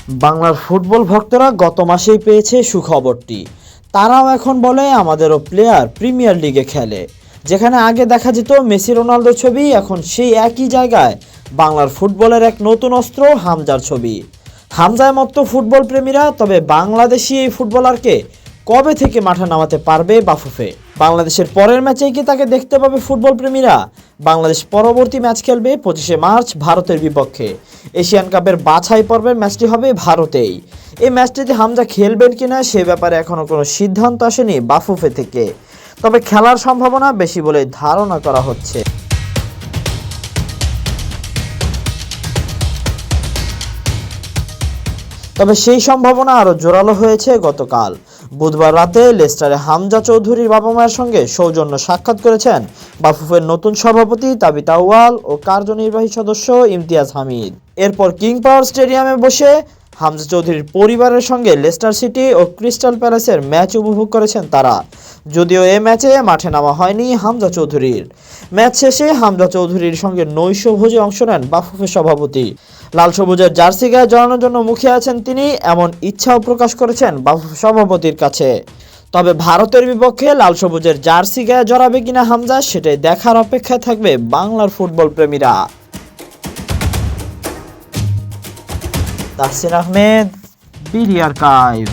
বাংলার ফুটবল ভক্তরা গত মাসেই পেয়েছে সুখবরটি। তারাও এখন বলে আমাদেরও প্লেয়ার প্রিমিয়ার লিগে খেলে। যেখানে আগে দেখা যেত মেসি রোনালদোর ছবি, এখন সেই একই জায়গায় বাংলার ফুটবলের এক নতুন অস্ত্র হামজার ছবি। হামজায় মতো ফুটবল প্রেমীরা, তবে বাংলাদেশি এই ফুটবলারকে কবে থেকে মাঠে নামাতে পারবে বাফুফে? বাংলাদেশের পরের ম্যাচেই কি তাকে দেখতে পাবে ফুটবল প্রেমীরা? বাংলাদেশ পরবর্তী ম্যাচ খেলবে 25শে মার্চ ভারতের বিপক্ষে। এশিয়ান কাপের বাছাই পর্বের ম্যাচটি হবে ভারতেই। এই ম্যাচটিতে হামজা খেলবেন কিনা সে ব্যাপারে এখনও কোনো সিদ্ধান্ত আসেনি বাফুফে থেকে, তবে খেলার সম্ভাবনা বেশি বলে ধারণা করা হচ্ছে। তবে সেই সম্ভাবনা আরও জোরালো হয়েছে গতকাল বুধবার রাতে লেস্টারে হামজা চৌধুরীর বাবা মায়ের সঙ্গে সৌজন্য সাক্ষাৎ করেছেন বাফুফের নতুন সভাপতি তাবিথ আউয়াল ও কার্যনির্বাহী সদস্য ইমতিয়াজ হামিদ। এরপর কিং পাওয়ার স্টেডিয়ামে বসে হামজা চৌধুরীর পরিবারের সঙ্গে লেস্টার সিটি ও ক্রিস্টাল প্যালেসের ম্যাচ উপভোগ করেছেন তারা। যদিও এ ম্যাচে মাঠে নামা হয়নি হামজা চৌধুরীর। ম্যাচ শেষে হামজা চৌধুরীর সঙ্গে নৈশভোজে অংশ নেন বাফুফের সভাপতি। লাল সবুজের জার্সি গায়ে জড়ানোর জন্য মুখিয়ে আছেন তিনি, এমন ইচ্ছাও প্রকাশ করেছেন বাফুফে সভাপতির কাছে। তবে ভারতের বিপক্ষে লাল সবুজের জার্সি গায়ে জড়াবে কিনা হামজা, সেটাই দেখার অপেক্ষায় থাকবে বাংলার ফুটবল প্রেমীরা। Tahsin Ahmed, BD archive.